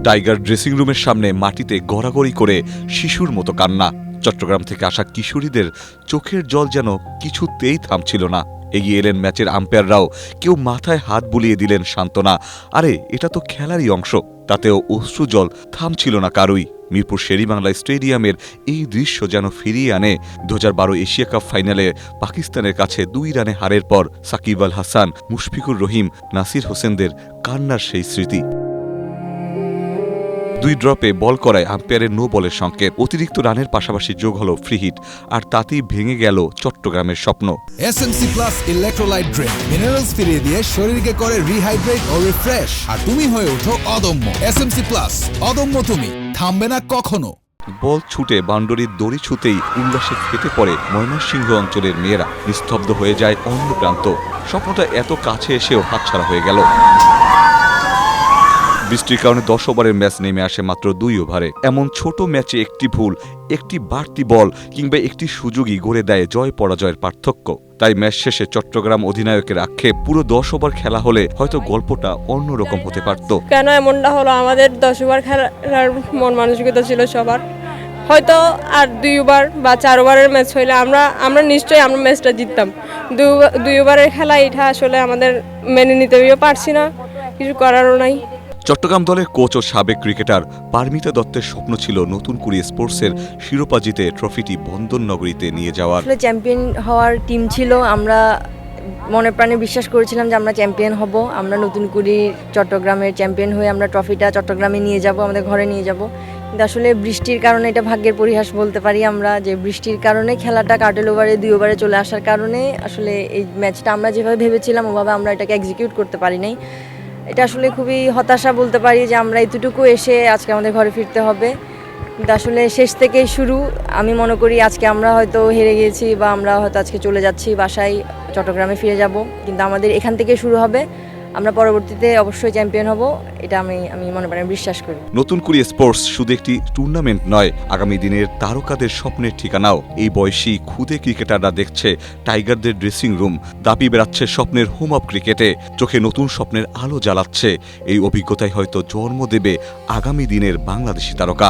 Tiger dressing রুমের সামনে মাটিতে গড়াগড়ি করে শিশুর মতো কান্না। চট্টগ্রাম থেকে আসা কিশোরীদের চোখের জল যেন কিছুতেই থামছিল না। এগিয়ে এলেন ম্যাচের আম্পায়াররাও, কেউ মাথায় হাত বুলিয়ে দিলেন সান্ত্বনা। আরে এটা তো খেলারই অংশ। তাতেও অশ্রুজল থামছিল না কারুই। মিরপুর শেরেবাংলা স্টেডিয়ামের এই দৃশ্য যেন ফিরিয়ে আনে 2012 এশিয়া কাপ ফাইনালে পাকিস্তানের কাছে 2 রানে হারের পর সাকিব আল হাসান, মুশফিকুর রহিম, নাসির হোসেনদের কান্নার সেই স্মৃতি। 2 ড্রপে বল করায় আম্পায়ারের নো বলের সংকেত। অতিরিক্ত রানের পাশাপাশি যোগ হল ফ্রি হিট, আর তাতেই ভেঙে গেল চট্টগ্রামের স্বপ্ন। SMC plus electrolyte drink minerals ফিরিয়ে দিয়ে শরীরকে করে রিহাইড্রেট ও রিফ্রেশ, আর তুমি হয়ে ওঠো অদম্য। এসএমসি প্লাস, অদম্য তুমি, থামবে না কখনো। বল ছুটে বাউন্ডারির দড়ি ছুতেই উল্লাসে ফেটে পড়ে ময়মনসিংহ অঞ্চলের মেয়েরা। নিস্তব্ধ হয়ে যায় অন্য প্রান্ত। স্বপ্নটা এত কাছে এসেও হাতছাড়া হয়ে গেল। বৃষ্টির কারণে 10 ওভারের ম্যাচ নেমে আসে মাত্র 2 ওভারে। এমন ছোট ম্যাচে একটি ভুল, একটি বাড়তি বল কিংবা একটি সুযোগই গড়ে দেয় জয় পরাজয়ের পার্থক্য। তাই ম্যাচ শেষে চট্টগ্রাম অধিনায়কের আক্ষেপ, পুরো 10 ওভার খেলা হলে হয়তো গল্পটা অন্যরকম হতে পারত। কেন এমনটা হলো? আমাদের 10 ওভার খেলার মন মানসিকতা ছিল সবার। হয়তো আর 2 ওভার বা 4 ওভারের ম্যাচ হইলে আমরা নিশ্চয়ই আমরা ম্যাচটা জিততাম। 2 ওভারের খেলা এটা আসলে আমাদের মেনে নিতেও পারছি না, কিছু করারও নাই। চট্টগ্রাম দলের কোচ ও সাবেক ক্রিকেটার পারমিতা দত্তের স্বপ্ন ছিল নতুন কুড়ি স্পোর্টসের শিরোপা জিতে ট্রফিটি বন্দর নগরীতে নিয়ে যাওয়ার। আসলে চ্যাম্পিয়ন হওয়ার টিম ছিল, আমরা মনে প্রাণে বিশ্বাস করেছিলাম যে আমরা চ্যাম্পিয়ন হব। আমরা নতুন কুড়ি চট্টগ্রামের চ্যাম্পিয়ন হয়ে আমরা ট্রফিটা চট্টগ্রামে নিয়ে যাব, আমাদের ঘরে নিয়ে যাব। কিন্তু আসলে বৃষ্টির কারণে, এটা ভাগ্যের পরিহাস বলতে পারি আমরা, যে বৃষ্টির কারণে খেলাটা কাটেল ওভারে 2 ওভারে চলে আসার কারণে আসলে এই ম্যাচটা আমরা যেভাবে ভেবেছিলাম ওভাবে আমরা এটাকে এক্সিকিউট করতে পারি নাই। এটা আসলে খুবই হতাশা বলতে পারি যে আমরা এতটুকু এসে আজকে আমাদের ঘরে ফিরতে হবে। কিন্তু আসলে শেষ থেকেই শুরু। আমি মনে করি আজকে আমরা হয়তো হেরে গিয়েছি বা আমরা হয়তো আজকে চলে যাচ্ছি বাসায়, চট্টগ্রামে ফিরে যাব, কিন্তু আমাদের এখান থেকে শুরু হবে। আমরা পরবর্তীতে অবশ্যই চ্যাম্পিয়ন হব, এটা আমি মনে প্রাণে বিশ্বাস করি। নতুন কুড়ি স্পোর্টস শুধু একটি টুর্নামেন্ট নয়, আগামী দিনের তারকাদের স্বপ্নের ঠিকানাও। এই বয়সী খুদে ক্রিকেটাররা দেখছে টাইগারদের ড্রেসিং রুম, দাপি বেড়াচ্ছে স্বপ্নের হোম অফ ক্রিকেটে, চোখে নতুন স্বপ্নের আলো জ্বালাচ্ছে। এই অভিজ্ঞতাই হয়তো জন্ম দেবে আগামী দিনের বাংলাদেশি তারকা।